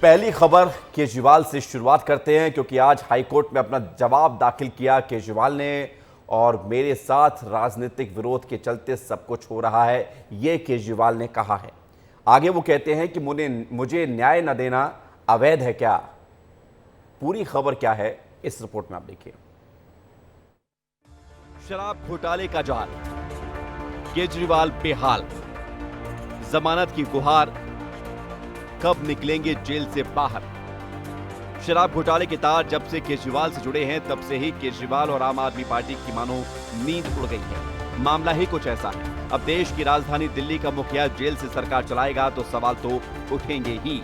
पहली खबर केजरीवाल से शुरुआत करते हैं, क्योंकि आज हाईकोर्ट में अपना जवाब दाखिल किया केजरीवाल ने। और मेरे साथ राजनीतिक विरोध के चलते सब कुछ हो रहा है, ये केजरीवाल ने कहा है। आगे वो कहते हैं कि मुझे न्याय न देना अवैध है क्या। पूरी खबर क्या है इस रिपोर्ट में आप देखिए। शराब घोटाले का जाल, केजरीवाल बेहाल, जमानत की गुहार, कब निकलेंगे जेल से बाहर। शराब घोटाले के तार जब से केजरीवाल से जुड़े हैं तब से ही केजरीवाल और आम आदमी पार्टी की मानो नींद उड़ गई है। मामला ही कुछ ऐसा है। अब देश की राजधानी दिल्ली का मुखिया जेल से सरकार चलाएगा तो सवाल तो उठेंगे ही।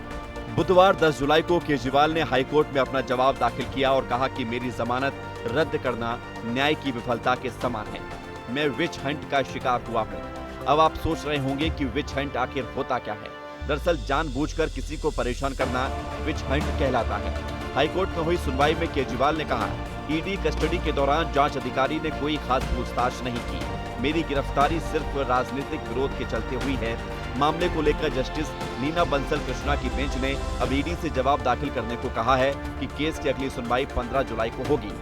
बुधवार 10 जुलाई को केजरीवाल ने हाईकोर्ट में अपना जवाब दाखिल किया और कहा कि मेरी जमानत रद्द करना न्याय की विफलता के समान है। मैं विच हंट का शिकार हुआ हूँ। अब आप सोच रहे होंगे कि विच हंट आखिर होता क्या है। दरअसल जानबूझकर किसी को परेशान करना विच हंट कहलाता है। हाईकोर्ट में हुई सुनवाई में केजरीवाल ने कहा, ईडी कस्टडी के दौरान जांच अधिकारी ने कोई खास पूछताछ नहीं की। मेरी गिरफ्तारी सिर्फ राजनीतिक विरोध के चलते हुई है। मामले को लेकर जस्टिस नीना बंसल कृष्णा की बेंच ने अब ईडी से जवाब दाखिल करने को कहा है कि केस की अगली सुनवाई 15 जुलाई को होगी।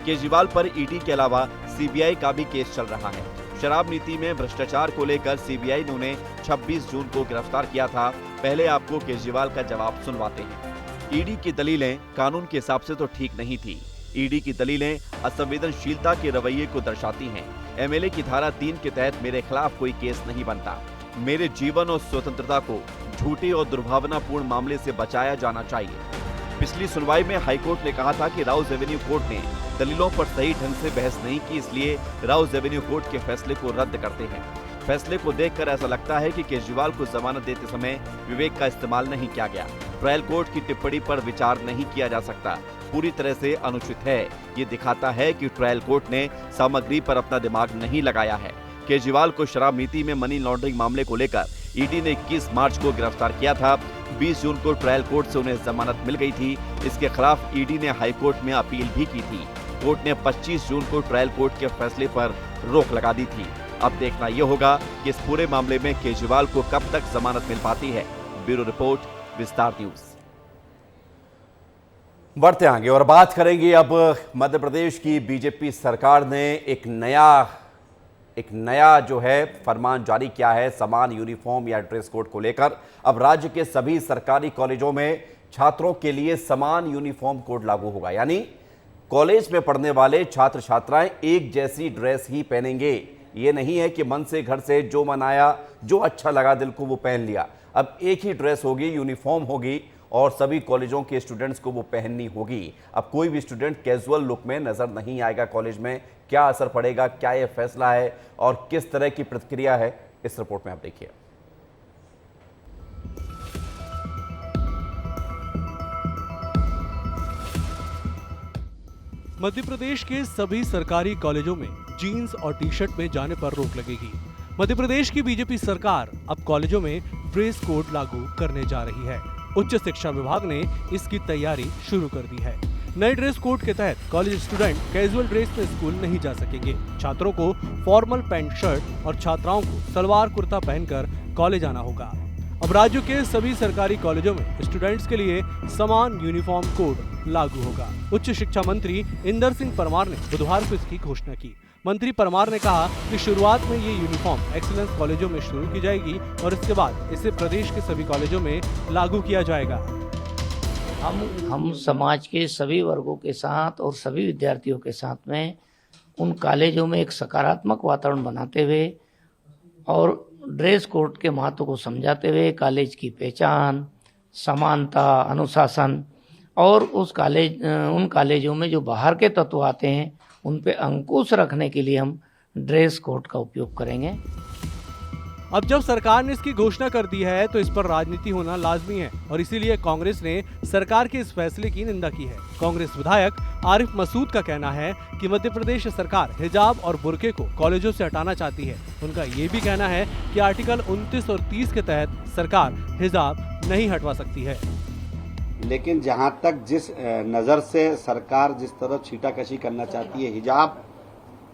केजरीवाल पर ईडी के अलावा सीबीआई का भी केस चल रहा है। शराब नीति में भ्रष्टाचार को लेकर सीबीआई ने उन्हें 26 जून को गिरफ्तार किया था। पहले आपको केजरीवाल का जवाब सुनवाते हैं। ईडी की दलीलें कानून के हिसाब से तो ठीक नहीं थी। ईडी की दलीलें असंवेदनशीलता के रवैये को दर्शाती हैं। एमएलए की धारा 3 के तहत मेरे खिलाफ कोई केस नहीं बनता। मेरे जीवन और स्वतंत्रता को झूठे और दुर्भावनापूर्ण मामले से बचाया जाना चाहिए। पिछली सुनवाई में हाईकोर्ट ने कहा था कि राउज एवेन्यू कोर्ट ने दलीलों पर सही ढंग से बहस नहीं की, इसलिए राउज एवेन्यू कोर्ट के फैसले को रद्द करते हैं। फैसले को देखकर ऐसा लगता है कि केजरीवाल को जमानत देते समय विवेक का इस्तेमाल नहीं किया गया। ट्रायल कोर्ट की टिप्पणी पर विचार नहीं किया जा सकता, पूरी तरह से अनुचित है। ये दिखाता है कि ट्रायल कोर्ट ने सामग्री पर अपना दिमाग नहीं लगाया है। केजरीवाल को शराब नीति में मनी लॉन्ड्रिंग मामले को लेकर ईडी ने 21 मार्च को गिरफ्तार किया था। 20 जून को ट्रायल कोर्ट से उन्हें जमानत मिल गई थी। इसके खिलाफ ईडी ने हाईकोर्ट में अपील भी की थी। कोर्ट ने 25 जून को ट्रायल कोर्ट के फैसले पर रोक लगा दी थी। अब देखना यह होगा कि इस पूरे मामले में केजरीवाल को कब तक जमानत मिल पाती है। ब्यूरो रिपोर्ट, विस्तार न्यूज। बढ़ते आगे और बात करेंगे अब मध्य प्रदेश की बीजेपी सरकार ने एक नया जो है फरमान जारी किया है समान यूनिफॉर्म या ड्रेस कोड को लेकर। अब राज्य के सभी सरकारी कॉलेजों में छात्रों के लिए समान यूनिफॉर्म कोड लागू होगा, यानी कॉलेज में पढ़ने वाले छात्र छात्राएं एक जैसी ड्रेस ही पहनेंगे। ये नहीं है कि मन से घर से जो मन आया, जो अच्छा लगा दिल को वो पहन लिया। अब एक ही ड्रेस होगी, यूनिफॉर्म होगी और सभी कॉलेजों के स्टूडेंट्स को वो पहननी होगी। अब कोई भी स्टूडेंट कैजुअल लुक में नजर नहीं आएगा कॉलेज में। क्या असर पड़ेगा, क्या ये फैसला है और किस तरह की प्रतिक्रिया है, इस रिपोर्ट में आप देखिए। मध्य प्रदेश के सभी सरकारी कॉलेजों में जीन्स और टी शर्ट में जाने पर रोक लगेगी। मध्य प्रदेश की बीजेपी सरकार अब कॉलेजों में ड्रेस कोड लागू करने जा रही है। उच्च शिक्षा विभाग ने इसकी तैयारी शुरू कर दी है। नए ड्रेस कोड के तहत कॉलेज स्टूडेंट कैजुअल ड्रेस में स्कूल नहीं जा सकेंगे। छात्रों को फॉर्मल पैंट शर्ट और छात्राओं को सलवार कुर्ता पहनकर कॉलेज आना होगा। अब राज्य के सभी सरकारी कॉलेजों में स्टूडेंट्स के लिए समान यूनिफॉर्म कोड लागू होगा। उच्च शिक्षा मंत्री इंदर सिंह परमार ने बुधवार को इसकी घोषणा की। मंत्री परमार ने कहा कि शुरुआत में ये यूनिफॉर्म एक्सीलेंस कॉलेजों में शुरू की जाएगी और इसके बाद इसे प्रदेश के सभी कॉलेजों में लागू किया जाएगा। हम समाज के सभी वर्गों के साथ और सभी विद्यार्थियों के साथ में उन कॉलेजों में एक सकारात्मक वातावरण बनाते हुए और ड्रेस कोड के महत्व को समझाते हुए कॉलेज की पहचान, समानता, अनुशासन और उन कॉलेजों में जो बाहर के तत्व आते हैं उन पे अंकुश रखने के लिए हम ड्रेस कोड का उपयोग करेंगे। अब जब सरकार ने इसकी घोषणा कर दी है तो इस पर राजनीति होना लाजमी है और इसीलिए कांग्रेस ने सरकार के इस फैसले की निंदा की है। कांग्रेस विधायक आरिफ मसूद का कहना है कि मध्य प्रदेश सरकार हिजाब और बुर्के को कॉलेजों से हटाना चाहती है। उनका ये भी कहना है कि आर्टिकल 29 और 30 के तहत सरकार हिजाब नहीं हटवा सकती है। लेकिन जहां तक जिस नज़र से सरकार जिस तरह छींटाकशी करना चाहती है हिजाब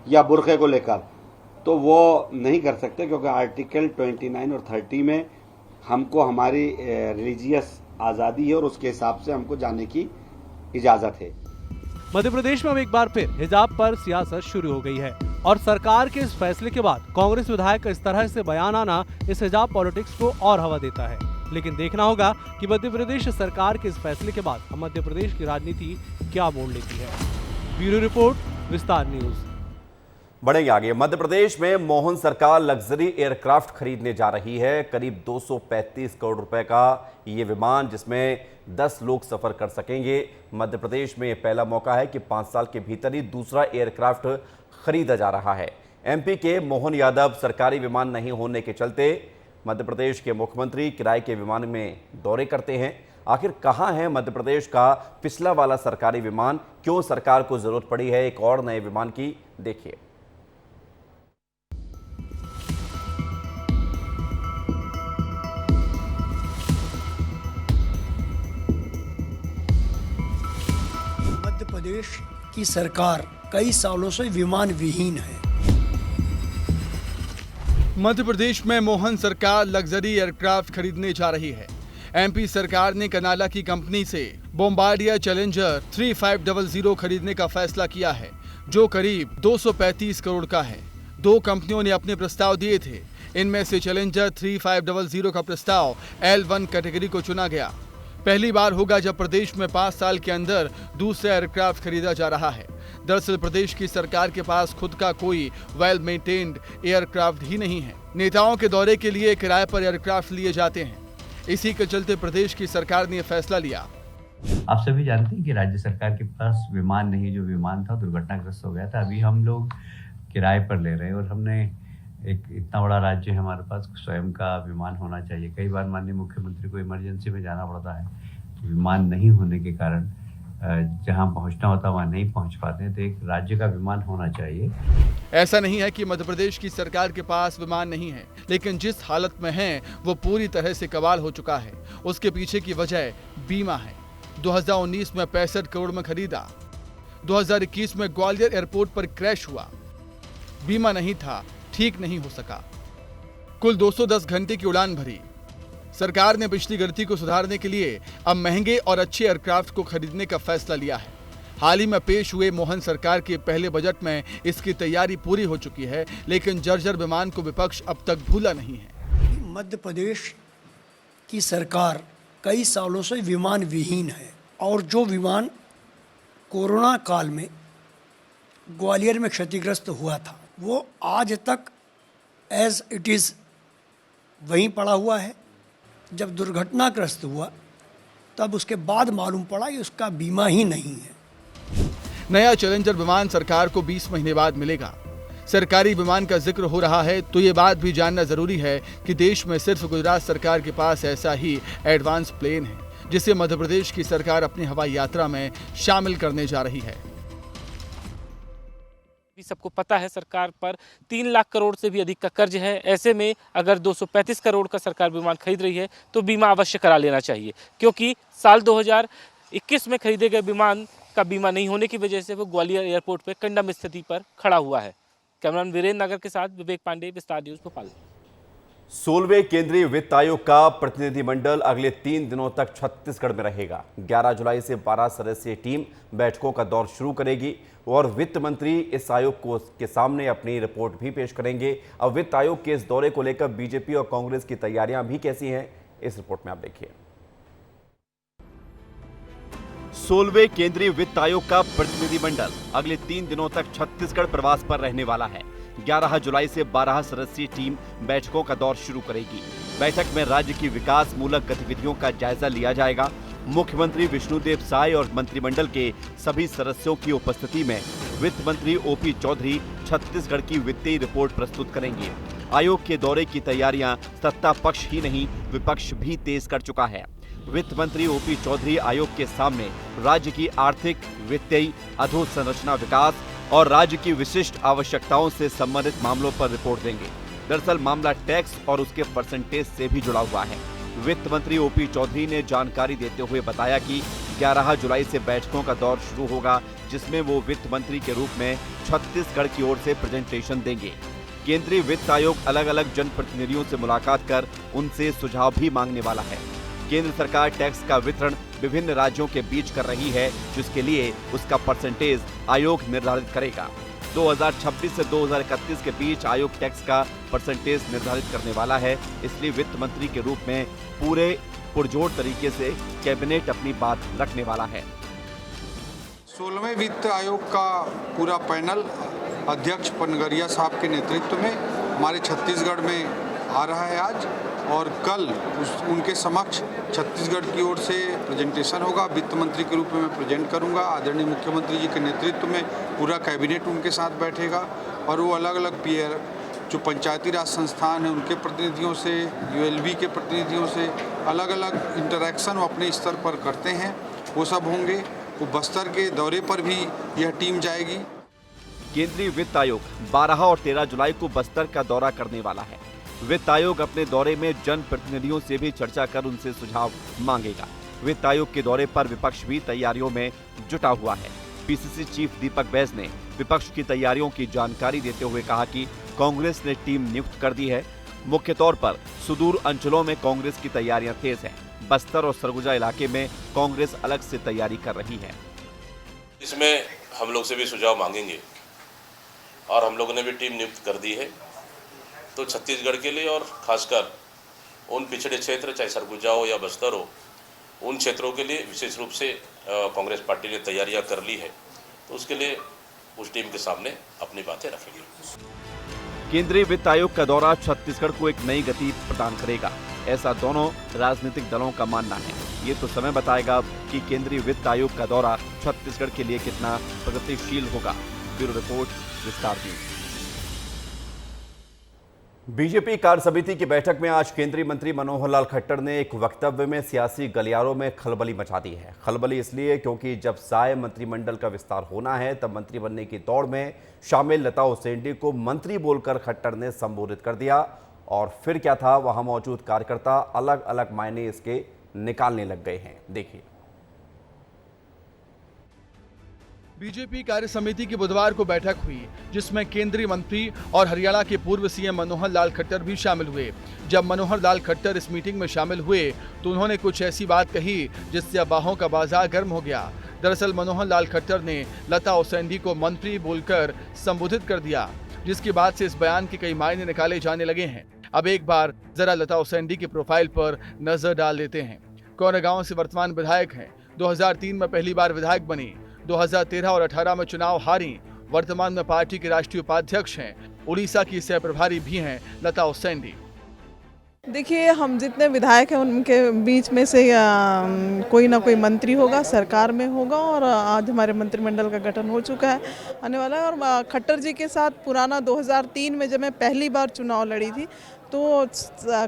या बुर्के को लेकर, तो वो नहीं कर सकते, क्योंकि आर्टिकल 29 और 30 में हमको हमारी रिलीजियस आज़ादी है और उसके हिसाब से हमको जाने की इजाज़त है। मध्य प्रदेश में अब एक बार फिर हिजाब पर सियासत शुरू हो गई है और सरकार के इस फैसले के बाद कांग्रेस विधायक का इस तरह से बयान आना इस हिजाब पॉलिटिक्स को और हवा देता है। लेकिन देखना होगा कि मध्य प्रदेश सरकार के इस फैसले के बाद मध्य प्रदेश की राजनीति क्या मोड़ लेती है। ब्यूरो रिपोर्ट, विस्तार न्यूज। बढ़ेंगे आगे। मध्य प्रदेश में मोहन सरकार लग्जरी एयरक्राफ्ट खरीदने जा रही है। करीब 235 करोड़ रुपए का ये विमान, जिसमें 10 लोग सफर कर सकेंगे। मध्य प्रदेश में पहला मौका है कि 5 साल के भीतर ही दूसरा एयरक्राफ्ट खरीदा जा रहा है। एमपी के मोहन यादव सरकारी विमान नहीं होने के चलते मध्य प्रदेश के मुख्यमंत्री किराए के विमान में दौरे करते हैं। आखिर कहां है मध्य प्रदेश का पिछला वाला सरकारी विमान? क्यों सरकार को जरूरत पड़ी है एक और नए विमान की? देखिए। मध्य प्रदेश की सरकार कई सालों से विमान विहीन है। मध्य प्रदेश में मोहन सरकार लग्जरी एयरक्राफ्ट खरीदने जा रही है। एमपी सरकार ने कनाला की कंपनी से बोम्बार्डियर चैलेंजर 3500 खरीदने का फैसला किया है, जो करीब 235 करोड़ का है। 2 कंपनियों ने अपने प्रस्ताव दिए थे। इनमें से चैलेंजर 3500 का प्रस्ताव L1 कैटेगरी को चुना गया। पहली बार होगा जब प्रदेश में 5 साल के अंदर दूसरा एयरक्राफ्ट खरीदा जा रहा है। दरअसल प्रदेश की सरकार के पास खुद का कोई वेल मेंटेन्ड एयरक्राफ्ट ही नहीं है। नेताओं के दौरे के लिए किराए पर एयरक्राफ्ट लिए जाते हैं। इसी के चलते प्रदेश की सरकार ने यह फैसला लिया। आप सभी जानते हैं कि राज्य सरकार के पास विमान नहीं, जो विमान था दुर्घटनाग्रस्त हो गया था। अभी हम लोग किराए पर ले रहे हैं और हमने एक इतना बड़ा राज्य है, हमारे पास स्वयं का विमान होना चाहिए। कई बार माननीय मुख्यमंत्री को इमरजेंसी में जाना पड़ता है, विमान नहीं होने के कारण जहां पहुंचना होता वहां नहीं पहुंच पाते हैं, तो एक राज्य का विमान होना चाहिए। ऐसा नहीं है कि मध्य प्रदेश की सरकार के पास विमान नहीं है, लेकिन जिस हालत में है वो पूरी तरह से कबाल हो चुका है। उसके पीछे की वजह बीमा है। 2019 में 65 करोड़ में खरीदा, 2021 में ग्वालियर एयरपोर्ट पर क्रैश हुआ। बीमा नहीं था, ठीक नहीं हो सका। कुल 210 घंटे की उड़ान भरी। सरकार ने पिछली गलती को सुधारने के लिए अब महंगे और अच्छे एयरक्राफ्ट को खरीदने का फैसला लिया है। हाल ही में पेश हुए मोहन सरकार के पहले बजट में इसकी तैयारी पूरी हो चुकी है, लेकिन जर्जर विमान को विपक्ष अब तक भूला नहीं है। मध्य प्रदेश की सरकार कई सालों से विमान विहीन है और जो विमान कोरोना काल में ग्वालियर में क्षतिग्रस्त हुआ था वो आज तक एज इट इज़ वहीं पड़ा हुआ है। जब दुर्घटनाग्रस्त हुआ तब उसके बाद मालूम पड़ा कि उसका बीमा ही नहीं है। नया चैलेंजर विमान सरकार को 20 महीने बाद मिलेगा। सरकारी विमान का जिक्र हो रहा है तो ये बात भी जानना जरूरी है कि देश में सिर्फ गुजरात सरकार के पास ऐसा ही एडवांस प्लेन है, जिसे मध्य प्रदेश की सरकार अपनी हवाई यात्रा में शामिल करने जा रही है। सबको पता है सरकार पर 3 लाख करोड़ से भी अधिक का कर्ज है। ऐसे में अगर 235 करोड़ का सरकार विमान खरीद रही है तो बीमा अवश्य करा लेना चाहिए, क्योंकि साल 2021 में खरीदे गए विमान का बीमा नहीं होने की वजह से वो ग्वालियर एयरपोर्ट पर कंडम स्थिति पर खड़ा हुआ है। कैमरामैन वीरेंद्र नगर के साथ विवेक पांडे, विस्तार न्यूज, भोपाल। 16वें केंद्रीय वित्त आयोग का प्रतिनिधिमंडल अगले 3 दिनों तक छत्तीसगढ़ में रहेगा। 11 जुलाई से 12 सदस्यीय टीम बैठकों का दौर शुरू करेगी और वित्त मंत्री इस आयोग के सामने अपनी रिपोर्ट भी पेश करेंगे। अब वित्त आयोग के इस दौरे को लेकर बीजेपी और कांग्रेस की तैयारियां भी कैसी हैं, इस रिपोर्ट में आप देखिए। 16वें केंद्रीय वित्त आयोग का प्रतिनिधिमंडल अगले 3 दिनों तक छत्तीसगढ़ प्रवास पर रहने वाला है। 11 जुलाई से 12 सदस्यीय टीम बैठकों का दौर शुरू करेगी। बैठक में राज्य की विकास मूलक गतिविधियों का जायजा लिया जाएगा। मुख्यमंत्री विष्णुदेव साय और मंत्रिमंडल के सभी सदस्यों की उपस्थिति में वित्त मंत्री ओपी चौधरी छत्तीसगढ़ की वित्तीय रिपोर्ट प्रस्तुत करेंगे। आयोग के दौरे की तैयारियां सत्ता पक्ष ही नहीं विपक्ष भी तेज कर चुका है। वित्त मंत्री ओपी चौधरी आयोग के सामने राज्य की आर्थिक, वित्तीय, अधोसंरचना विकास और राज्य की विशिष्ट आवश्यकताओं से संबंधित मामलों पर रिपोर्ट देंगे। दरअसल मामला टैक्स और उसके परसेंटेज से भी जुड़ा हुआ है। वित्त मंत्री ओपी चौधरी ने जानकारी देते हुए बताया कि 11 जुलाई से बैठकों का दौर शुरू होगा, जिसमें वो वित्त मंत्री के रूप में छत्तीसगढ़ की ओर से प्रेजेंटेशन देंगे। केंद्रीय वित्त आयोग अलग अलग जनप्रतिनिधियों से मुलाकात कर उनसे सुझाव भी मांगने वाला है। केंद्र सरकार टैक्स का वितरण विभिन्न राज्यों के बीच कर रही है, जिसके लिए उसका परसेंटेज आयोग निर्धारित करेगा। 2026 से 2031 के बीच आयोग टैक्स का परसेंटेज निर्धारित करने वाला है। इसलिए वित्त मंत्री के रूप में पूरे पुरजोर तरीके से कैबिनेट अपनी बात रखने वाला है। 16वें वित्त आयोग का पूरा पैनल अध्यक्ष पनगरिया साहब के नेतृत्व में हमारे छत्तीसगढ़ में आ रहा है आज, और कल उनके समक्ष छत्तीसगढ़ की ओर से प्रेजेंटेशन होगा। वित्त मंत्री के रूप में मैं प्रेजेंट करूंगा। आदरणीय मुख्यमंत्री जी के नेतृत्व में पूरा कैबिनेट उनके साथ बैठेगा और वो अलग अलग पीयर जो पंचायती राज संस्थान हैं उनके प्रतिनिधियों से, यूएलबी के प्रतिनिधियों से अलग अलग इंटरैक्शन वो अपने स्तर पर करते हैं, वो सब होंगे। वो बस्तर के दौरे पर भी यह टीम जाएगी। केंद्रीय वित्त आयोग 12 और 13 जुलाई को बस्तर का दौरा करने वाला है। वित्त आयोग अपने दौरे में जनप्रतिनिधियों से भी चर्चा कर उनसे सुझाव मांगेगा। वित्त आयोग के दौरे पर विपक्ष भी तैयारियों में जुटा हुआ है। पीसीसी चीफ दीपक बैज ने विपक्ष की तैयारियों की जानकारी देते हुए कहा कि कांग्रेस ने टीम नियुक्त कर दी है। मुख्य तौर पर सुदूर अंचलों में कांग्रेस की तैयारियां तेज हैं। बस्तर और सरगुजा इलाके में कांग्रेस अलग से तैयारी कर रही है। इसमें हम लोग से भी सुझाव मांगेंगे और हम लोगों ने भी टीम नियुक्त कर दी है। तो छत्तीसगढ़ के लिए और खासकर उन पिछड़े क्षेत्र, चाहे सरगुजा हो या बस्तर हो, उन क्षेत्रों के लिए विशेष रूप से कांग्रेस पार्टी ने तैयारियां कर ली है। तो उसके लिए उस टीम के सामने अपनी बातें रखेंगे। केंद्रीय वित्त आयोग का दौरा छत्तीसगढ़ को एक नई गति प्रदान करेगा, ऐसा दोनों राजनीतिक दलों का मानना है। ये तो समय बताएगा कि केंद्रीय वित्त आयोग का दौरा छत्तीसगढ़ के लिए कितना प्रगतिशील होगा। ब्यूरो रिपोर्ट, विस्तार न्यूज। बीजेपी कार्य समिति की बैठक में आज केंद्रीय मंत्री मनोहर लाल खट्टर ने एक वक्तव्य में सियासी गलियारों में खलबली मचा दी है। खलबली इसलिए क्योंकि जब साय मंत्रिमंडल का विस्तार होना है तब मंत्री बनने की दौड़ में शामिल लता उसेंडी को मंत्री बोलकर खट्टर ने संबोधित कर दिया। और फिर क्या था, वहां मौजूद कार्यकर्ता अलग अलग मायने इसके निकालने लग गए हैं। देखिए। बीजेपी कार्य समिति की बुधवार को बैठक हुई, जिसमें केंद्रीय मंत्री और हरियाणा के पूर्व सीएम मनोहर लाल खट्टर भी शामिल हुए। जब मनोहर लाल खट्टर इस मीटिंग में शामिल हुए तो उन्होंने कुछ ऐसी बात कही जिससे अफवाहों का बाजार गर्म हो गया। दरअसल मनोहर लाल खट्टर ने लता उसेंडी को मंत्री बोलकर संबोधित कर दिया, जिसके बाद से इस बयान के कई मायने निकाले जाने लगे हैं। अब एक बार जरा लता उसेंडी की प्रोफाइल पर नजर डाल देते हैं। कोरेगांव से वर्तमान विधायक हैं। 2003 में पहली बार विधायक बनी। 2013 और 18 में चुनाव हारी। वर्तमान में पार्टी के राष्ट्रीय उपाध्यक्ष हैं। उड़ीसा की सह प्रभारी भी हैं लता उसेंडी। देखिए, हम जितने विधायक हैं उनके बीच में से कोई ना कोई मंत्री होगा, सरकार में होगा, और आज हमारे मंत्रिमंडल का गठन हो चुका है, आने वाला है। और खट्टर जी के साथ पुराना 2003 में जब मैं पहली बार चुनाव लड़ी थी तो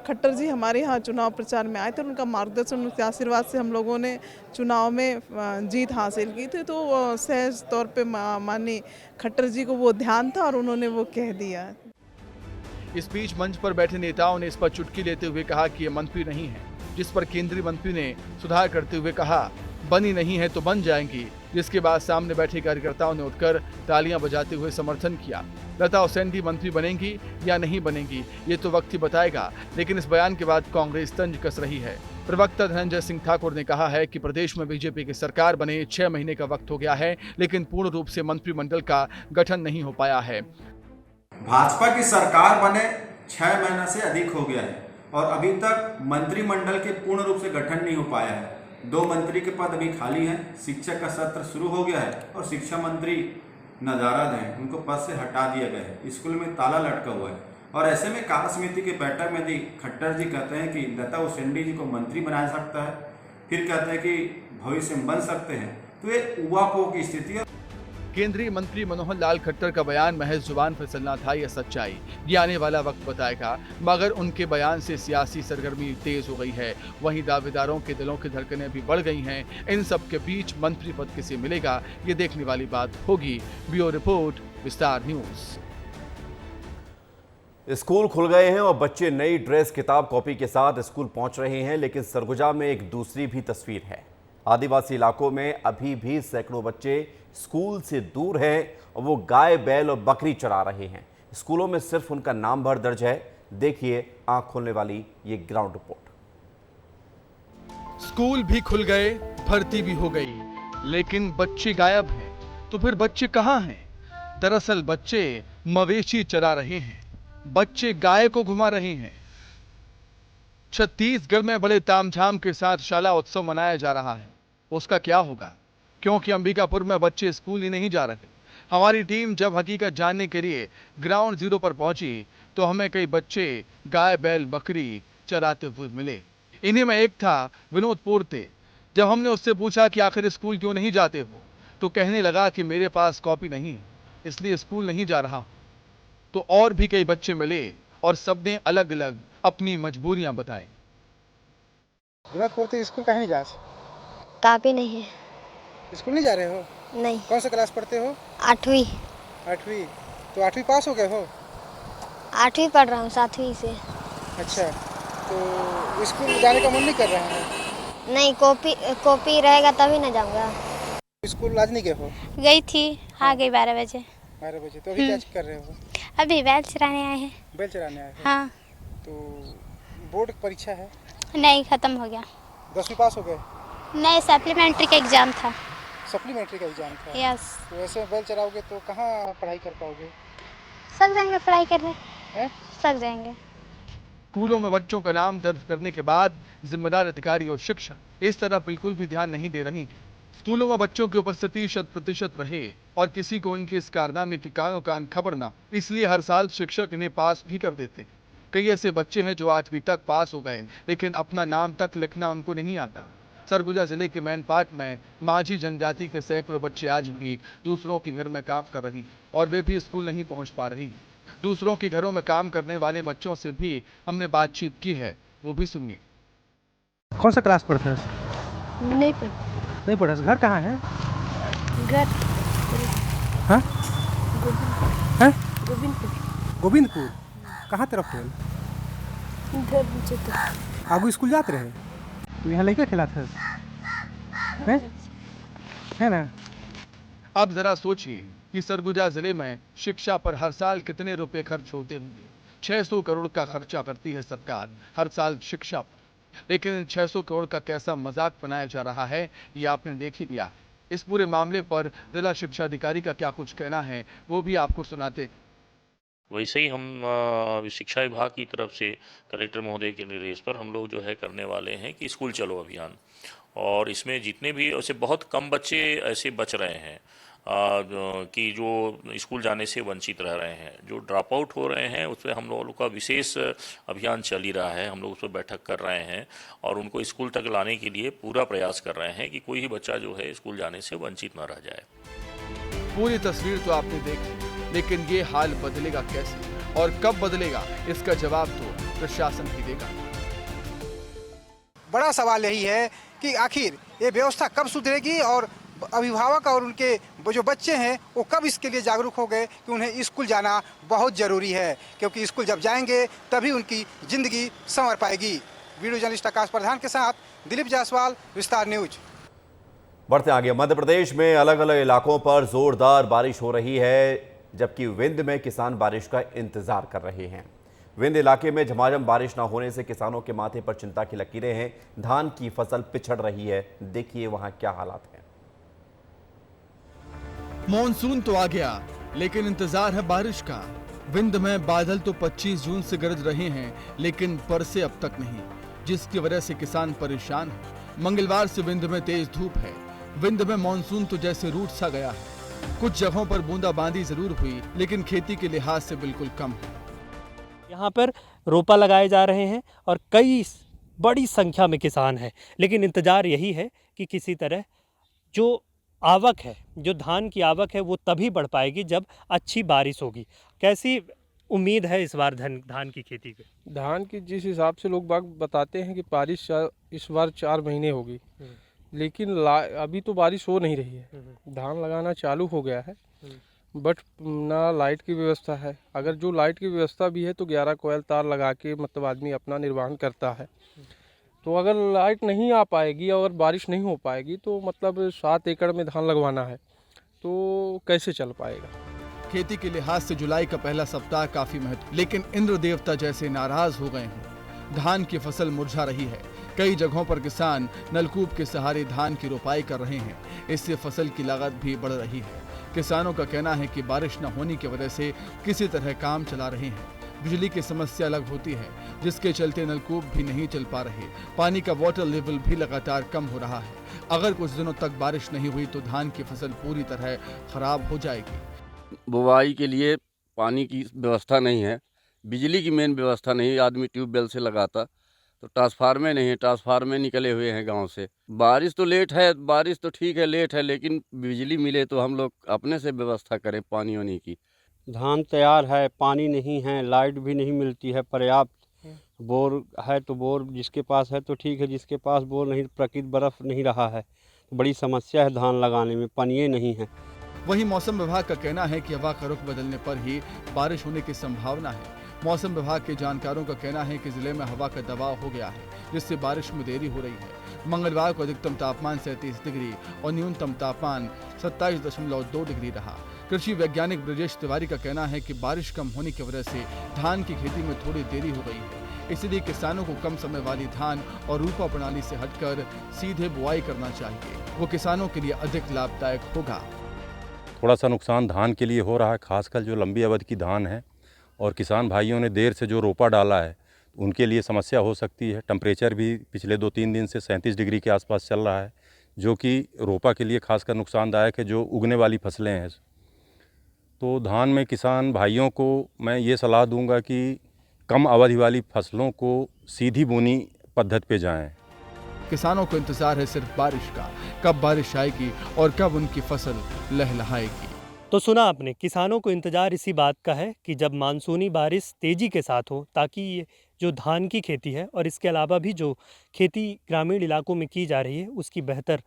खट्टर जी हमारे यहाँ चुनाव प्रचार में आए थे। उनका मार्गदर्शन, उनके आशीर्वाद से हम लोगों ने चुनाव में जीत हासिल की थी। तो सहज तौर पे माननीय खट्टर जी को वो ध्यान था और उन्होंने वो कह दिया। इस बीच मंच पर बैठे नेताओं ने इस पर चुटकी लेते हुए कहा कि ये मंत्री नहीं है, जिस पर केंद्रीय मंत्री ने सुधार करते हुए कहा बनी नहीं है तो बन जाएंगी, जिसके बाद सामने बैठे कार्यकर्ताओं ने उठकर तालियां बजाते हुए समर्थन किया। लता उसेंडी मंत्री बनेंगी या नहीं बनेंगी ये तो वक्त ही बताएगा, लेकिन इस बयान के बाद कांग्रेस तंज कस रही है। प्रवक्ता धनंजय सिंह ठाकुर ने कहा है कि प्रदेश में बीजेपी की सरकार बने 6 महीने का वक्त हो गया है, लेकिन पूर्ण रूप से मंत्रिमंडल का गठन नहीं हो पाया है। भाजपा की सरकार बने 6 महीना से अधिक हो गया है और अभी तक मंत्रिमंडल के पूर्ण रूप से गठन नहीं हो पाया है। 2 मंत्री के पद अभी खाली हैं। शिक्षक का सत्र शुरू हो गया है और शिक्षा मंत्री नदारद हैं, उनको पद से हटा दिया गया है। स्कूल में ताला लटका हुआ है और ऐसे में कार्य समिति की बैठक में भी खट्टर जी कहते हैं कि लता उसेंडी जी को मंत्री बनाया सकता है, फिर कहते हैं कि भविष्य में बन सकते हैं। तो ये उवापोह की स्थिति है। केंद्रीय मंत्री मनोहर लाल खट्टर का बयान महज जुबान पर चलना था या सच्चाई, ये आने वाला वक्त बताएगा। मगर उनके बयान से सियासी सरगर्मी तेज हो गई है। वहीं दावेदारों के दिलों की धड़कनें भी बढ़ गई हैं। इन सब के बीच मंत्री पद किसे मिलेगा ये देखने वाली बात होगी। ब्यूरो रिपोर्ट, विस्तार न्यूज। स्कूल खुल गए हैं और बच्चे नई ड्रेस, किताब, कॉपी के साथ स्कूल पहुंच रहे हैं, लेकिन सरगुजा में एक दूसरी भी तस्वीर है। आदिवासी इलाकों में अभी भी सैकड़ों बच्चे स्कूल से दूर हैं और वो गाय, बैल और बकरी चरा रहे हैं। स्कूलों में सिर्फ उनका नाम भर दर्ज है। देखिए आंख खोलने वाली ये ग्राउंड रिपोर्ट। स्कूल भी खुल गए, भर्ती भी हो गई, लेकिन बच्चे गायब हैं। तो फिर बच्चे कहाँ हैं? दरअसल बच्चे मवेशी चरा रहे हैं, बच्चे गाय को घुमा रहे हैं। छत्तीसगढ़ में बड़े तामझाम के साथ शाला उत्सव मनाया जा रहा है। उसका क्या होगा? क्योंकि अंबिकापुर में बच्चे स्कूल ही नहीं जा रहे। हमारी टीम जब हकीकत जानने के लिए ग्राउंड जीरो पर पहुंची तो हमें कई बच्चे गाय बैल बकरी चराते हुए मिले। इन्हीं में एक था विनोद पोर्ते। जब हमने उससे पूछा कि आखिर स्कूल क्यों नहीं जाते हो, तो कहने लगा कि मेरे पास कॉपी नहीं, इसलिए स्कूल नहीं जा रहा। तो और भी कई बच्चे मिले और सबने अलग अलग अपनी मजबूरियां बताई। विनोद पोर्ते स्कूल कहीं नहीं जा? कापी नहीं है। स्कूल नहीं जा रहे हो? नहीं। कौन सा क्लास पढ़ते हो? 8वीं। 8वीं? तो 8वीं पास हो गए हो? 8वीं पढ़ रहा हूँ 7वीं से। अच्छा, तो स्कूल जाने का मन नहीं कर रहा है? नहीं, कॉपी रहेगा तभी ना जाऊँगा। स्कूल आज नहीं गए हो? गई थी, आ गई 12 बजे। 12 बजे। तो अभी क्या कर रहे हो? अभी बैल चराने आए हैं। बैल चराने आए हैं? हाँ। तो बोर्ड परीक्षा है? नहीं, खत्म हो गया। 10वीं पास हो गए? नहीं, सप्लीमेंट्री का एग्जाम था। सप्लीमेंट्री का एग्जाम था? यस। तो ऐसे बैल चराओगे तो कहाँ पढ़ाई कर पाओगे? सक जाएंगे पढ़ाई करने, सक जाएंगे। स्कूलों में बच्चों का नाम दर्ज करने के बाद जिम्मेदार अधिकारी और शिक्षक इस तरह बिल्कुल भी ध्यान नहीं दे रही। स्कूलों में बच्चों की उपस्थिति 100% रहे और किसी को उनके इस कारनामे की कानों कान खबर ना, इसलिए हर साल शिक्षक इन्हें पास भी कर देते। कई ऐसे बच्चे हैं जो 8वीं तक पास हो गए, लेकिन अपना नाम तक लिखना उनको नहीं आता। सरगुजा जिले के मैनपाट में माझी जनजाति के सैकड़ों बच्चे आज भी दूसरों के घर में काम कर रही और वे भी स्कूल नहीं पहुंच पा रही। दूसरों के घरों में काम करने वाले बच्चों से भी हमने बातचीत की है, वो भी सुनिए। कौन सा क्लास पढ़ते हैं? नहीं पढ़ा। घर कहाँ है? घर हाँ? गोविंदपुर। गोविंदपुर कहाँ तरफ है? आगू स्कूल जाते रहे तो यहाँ लेके खिलाते है ना? अब जरा सोचिए कि सरगुजा जिले में शिक्षा पर हर साल कितने रुपए खर्च होते होंगे। 600 करोड़ का खर्चा करती है सरकार हर साल शिक्षा पर, लेकिन 600 करोड़ का कैसा मजाक बनाया जा रहा है ये आपने देख ही लिया। इस पूरे मामले पर जिला शिक्षा अधिकारी का क्या कुछ कहना है वो भी आपको सुनाते। वैसे ही हम शिक्षा विभाग की तरफ से कलेक्टर महोदय के निर्देश पर हम लोग जो है करने वाले हैं कि स्कूल चलो अभियान, और इसमें जितने भी ऐसे बहुत कम बच्चे ऐसे बच रहे हैं कि जो स्कूल जाने से वंचित रह रहे हैं, जो ड्रॉप आउट हो रहे हैं, उस पर हम लोगों का विशेष अभियान चल ही रहा है। हम लोग उस पर बैठक कर रहे हैं और उनको स्कूल तक लाने के लिए पूरा प्रयास कर रहे हैं कि कोई ही बच्चा जो है स्कूल जाने से वंचित न रह जाए। पूरी तस्वीर तो आपने देखी, लेकिन ये हाल बदलेगा कैसे और कब बदलेगा, इसका जवाब तो प्रशासन ही देगा। बड़ा सवाल यही है कि आखिर ये व्यवस्था कब सुधरेगी और अभिभावक और उनके वो जो बच्चे हैं वो कब इसके लिए जागरूक हो गए कि उन्हें स्कूल जाना बहुत ज़रूरी है, क्योंकि स्कूल जब जाएंगे तभी उनकी ज़िंदगी संवर पाएगी। वीडियो जर्नलिस्ट आकाश प्रधान के साथ दिलीप जायसवाल, विस्तार न्यूज। बढ़ते आगे, मध्य प्रदेश में अलग अलग इलाकों पर जोरदार बारिश हो रही है, जबकि विंध्य में किसान बारिश का इंतजार कर रहे हैं। विंध्य इलाके में झमाझम बारिश न होने से किसानों के माथे पर चिंता की लकीरें हैं। धान की फसल पिछड़ रही है, देखिए वहां क्या हालात हैं। मॉनसून तो आ गया, लेकिन इंतजार है बारिश का। विंध्य में बादल तो 25 जून से गरज रहे हैं, लेकिन बरसे अब तक नहीं, जिसकी वजह से किसान परेशान है। मंगलवार से विंध्य में तेज धूप है। विंध्य में मॉनसून तो जैसे रूठ सा गया है। कुछ जगहों पर बूंदाबांदी जरूर हुई, लेकिन खेती के लिहाज से बिल्कुल कम है। यहाँ पर रोपा लगाए जा रहे हैं और कई बड़ी संख्या में किसान हैं, लेकिन इंतजार यही है कि किसी तरह जो आवक है, जो धान की आवक है, वो तभी बढ़ पाएगी जब अच्छी बारिश होगी। कैसी उम्मीद है इस बार धान की खेती पे? धान की जिस हिसाब से लोग बाग बताते हैं कि बारिश इस बार 4 महीने होगी, लेकिन अभी तो बारिश हो नहीं रही है। धान लगाना चालू हो गया है, बट ना लाइट की व्यवस्था है। अगर जो लाइट की व्यवस्था भी है तो 11 कोयल तार लगा के मतलब आदमी अपना निर्वहन करता है। तो अगर लाइट नहीं आ पाएगी और बारिश नहीं हो पाएगी तो मतलब 7 एकड़ में धान लगवाना है तो कैसे चल पाएगा। खेती के लिहाज से जुलाई का पहला सप्ताह काफी महत्व, लेकिन इंद्र देवता जैसे नाराज हो गए हैं। धान की फसल मुरझा रही है। कई जगहों पर किसान नलकूप के सहारे धान की रोपाई कर रहे हैं। इससे फसल की लागत भी बढ़ रही है। किसानों का कहना है कि बारिश न होने की वजह से किसी तरह काम चला रहे हैं। बिजली की समस्या अलग होती है, जिसके चलते नलकूप भी नहीं चल पा रहे। पानी का वाटर लेवल भी लगातार कम हो रहा है। अगर कुछ दिनों तक बारिश नहीं हुई तो धान की फसल पूरी तरह खराब हो जाएगी। बुवाई के लिए पानी की व्यवस्था नहीं है, बिजली की मेन व्यवस्था नहीं। आदमी ट्यूबवेल से लगाता, तो ट्रांसफार्मर नहीं है, ट्रांसफार्मर निकले हुए हैं गांव से। बारिश तो लेट है, बारिश तो ठीक है लेट है, लेकिन बिजली मिले तो हम लोग अपने से व्यवस्था करें पानी वानी की। धान तैयार है, पानी नहीं है, लाइट भी नहीं मिलती है पर्याप्त। बोर है तो बोर जिसके पास है तो ठीक है, जिसके पास बोर नहीं, प्रकृति बर्फ नहीं रहा है, तो बड़ी समस्या है धान लगाने में, पानी नहीं है। वहीं मौसम विभाग का कहना है कि हवा का रुख बदलने पर ही बारिश होने की संभावना है। मौसम विभाग के जानकारों का कहना है कि जिले में हवा का दबाव हो गया है, जिससे बारिश में देरी हो रही है। मंगलवार को अधिकतम तापमान 37 डिग्री और न्यूनतम तापमान 27.2 डिग्री रहा। कृषि वैज्ञानिक ब्रजेश तिवारी का कहना है कि बारिश कम होने की वजह से धान की खेती में थोड़ी देरी हो गई है। इसलिए किसानों को कम समय वाली धान और रूपा प्रणाली से हटकर सीधे बुआई करना चाहिए। वो किसानों के लिए अधिक लाभदायक होगा। थोड़ा सा नुकसान धान के लिए हो रहा है, खासकर जो लंबी अवधि की धान है और किसान भाइयों ने देर से जो रोपा डाला है उनके लिए समस्या हो सकती है। टेम्परेचर भी पिछले 2-3 दिन से 37 डिग्री के आसपास चल रहा है, जो कि रोपा के लिए खासकर नुकसानदायक है, जो उगने वाली फसलें हैं। तो धान में किसान भाइयों को मैं ये सलाह दूंगा कि कम अवधि वाली फसलों को सीधी बुनी पद्धति पे जाएं। किसानों को इंतजार है सिर्फ बारिश का, कब बारिश आएगी और कब उनकी फसल लहलहाएगी। तो सुना आपने, किसानों को इंतजार इसी बात का है कि जब मानसूनी बारिश तेज़ी के साथ हो, ताकि ये जो धान की खेती है और इसके अलावा भी जो खेती ग्रामीण इलाकों में की जा रही है उसकी बेहतर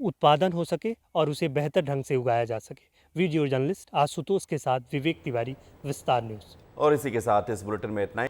उत्पादन हो सके और उसे बेहतर ढंग से उगाया जा सके। वीडियो जर्नलिस्ट आशुतोष के साथ विवेक तिवारी, विस्तार न्यूज़। और इसी के साथ इस बुलेटिन में इतना ही।